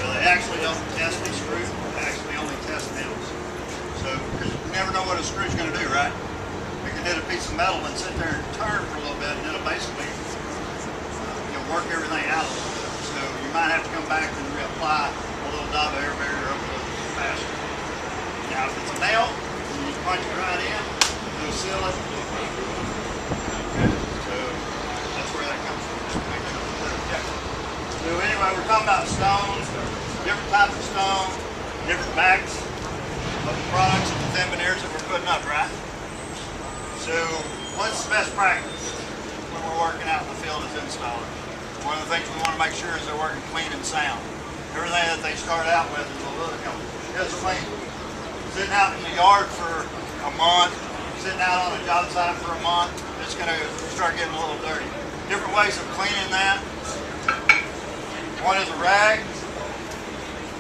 So they actually don't test these screws, they actually only test nails. So, because you never know what a screw's going to do, right? We can hit a piece of metal and sit there and turn for a little bit, and it'll basically work everything out a little bit. So you might have to come back and reapply a little dab of air barrier over a little faster. Now, if it's a nail, you punch it right in, it'll seal it. Okay, so that's where that comes from. Just to make sure that it's so anyway, we're talking about stones, different types of stone, different backs of the products and the thin veneers that we're putting up, right? So what's the best practice when we're working out in the field as installers? One of the things we want to make sure is they're working clean and sound. Everything that they start out with is a little, just clean. Sitting out in the yard for a month, sitting out on a job site for a month, it's going to start getting a little dirty. Different ways of cleaning that. One is a rag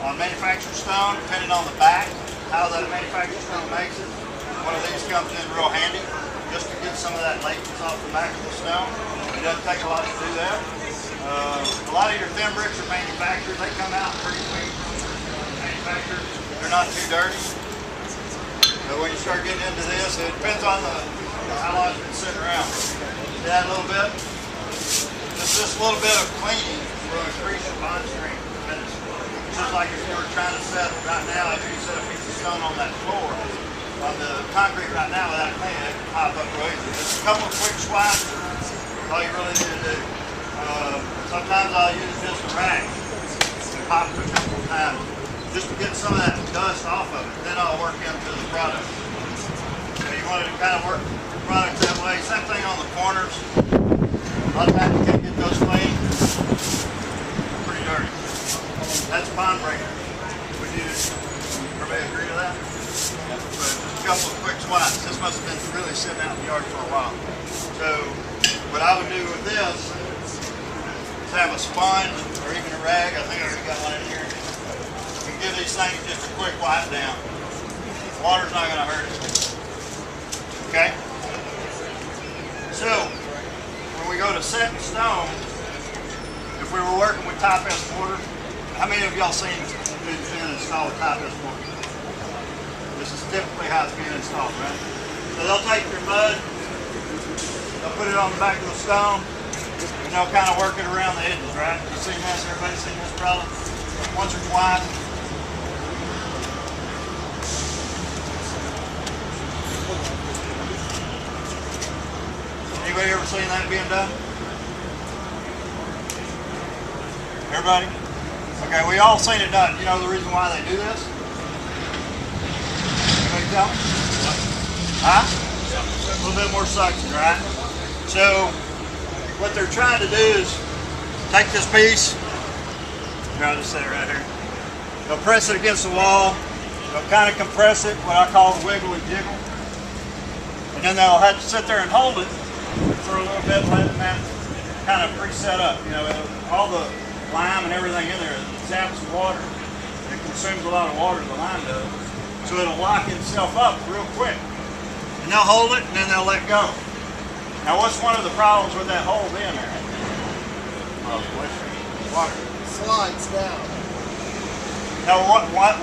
on manufactured stone, depending on the back, how that manufactured stone makes it. One of these comes in real handy, just to get some of that latex off the back of the stone. It doesn't take a lot to do that. A lot of your thin bricks are manufactured. They come out pretty clean. Manufactured. They're not too dirty. But when you start getting into this, it depends on how long it's been sitting around. See that a little bit? Just this little bit of cleaning will increase your bond strength to finish. Just like if you were trying to set right now, if you set a piece of stone on that floor, on the concrete right now without cleaning it, it can pop up real easy. Just a couple of quick swipes, that's all you really need to do. Sometimes I'll use just a rag and pop it a couple of times just to get some of that dust off of it. Then I'll work into the product. So you want to kind of work the product that way. Same thing on the corners. A lot of times you can't get those clean. Pretty dirty. That's bond breaker. Would you, everybody agree to that? But just a couple of quick swipes. This must have been really sitting out in the yard for a while. So what I would do with this, have a sponge or even a rag. I think I already got one in here. You can give these things just a quick wipe down. Water's not going to hurt it. Okay? So, when we go to set in stone, if we were working with Type S mortar, how many of y'all seen it's being installed with Type S mortar? This is typically how it's being installed, right? So they'll take your mud, they'll put it on the back of the stone, and they'll kind of work it around the edges, right? You seen this? Everybody seen this probably once or twice? Anybody ever seen that being done? Everybody? Okay, we all seen it done. You know the reason why they do this? Anybody tell me? Huh? A little bit more suction, right? So what they're trying to do is take this piece, here, I'll just set it right here. They'll press it against the wall. They'll kind of compress it, what I call the wiggle and jiggle. And then they'll have to sit there and hold it for a little bit, letting that kind of pre-set up. You know, all the lime and everything in there zaps water. It consumes a lot of water, the lime does. So it'll lock itself up real quick. And they'll hold it and then they'll let go. Now, what's one of the problems with that hole being there? Water. Slides down. Now,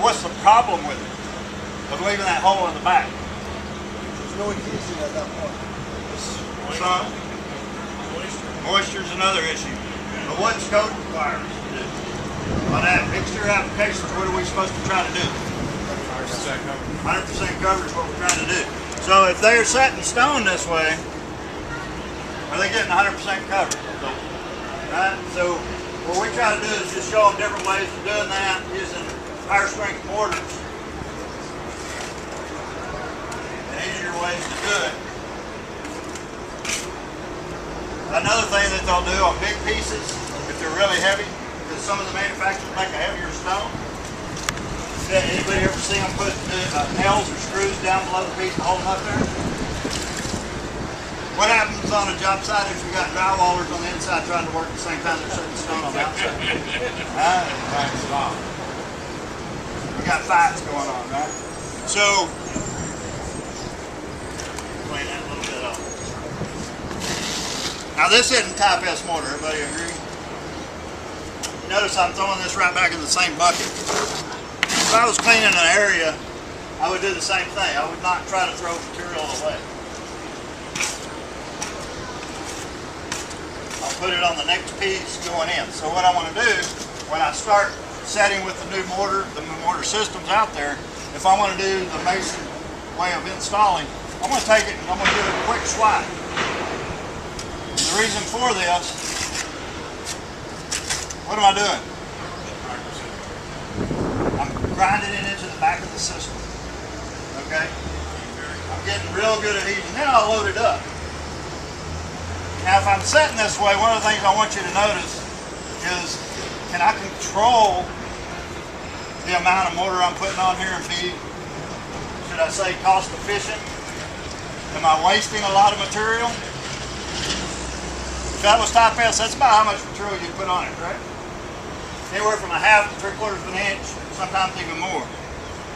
what's the problem with it? Of leaving that hole in the back? There's no adhesion at that point. Sun? Moisture's another issue. But what's code requires us to do? On that mixture applications, what are we supposed to try to do? 100% coverage. 100% coverage is what we're trying to do. So if they're set in stone this way, are they getting 100% coverage? Right? So what we try to do is just show them different ways of doing that using higher strength mortars and easier ways to do it. Another thing that they'll do on big pieces, if they're really heavy, because some of the manufacturers make a heavier stone. Anybody ever see them put nails or screws down below the piece and hold them up there? What happens on a job site if you got drywallers on the inside trying to work at the same time they're setting stone on the outside? You got fights going on, right? So, clean that a little bit off. Now this isn't Type S mortar, everybody agree? Notice I'm throwing this right back in the same bucket. If I was cleaning an area, I would do the same thing. I would not try to throw material away. I'll put it on the next piece going in. So what I want to do, when I start setting with the new mortar systems out there, if I want to do the mason way of installing, I'm going to take it and I'm going to do a quick swipe. The reason for this, what am I doing? I'm grinding it into the back of the system. Okay? I'm getting real good at heating. Then I'll load it up. Now if I'm setting this way, one of the things I want you to notice is, can I control the amount of mortar I'm putting on here and be, should I say, cost efficient? Am I wasting a lot of material? If that was top S, that's about how much material you put on it, right? Anywhere from a half to 3/4 of an inch, sometimes even more.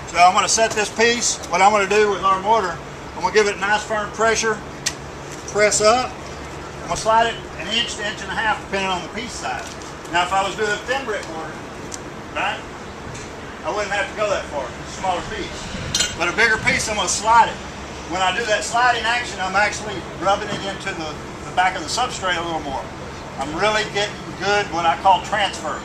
So I'm going to set this piece. What I'm going to do with our mortar, I'm going to give it a nice firm pressure, press up. I'm going to slide it an inch to 1.5 inches, depending on the piece size. Now if I was doing a thin brick mortar, right, I wouldn't have to go that far. It's a smaller piece. But a bigger piece, I'm going to slide it. When I do that sliding action, I'm actually rubbing it into the back of the substrate a little more. I'm really getting good what I call transfer.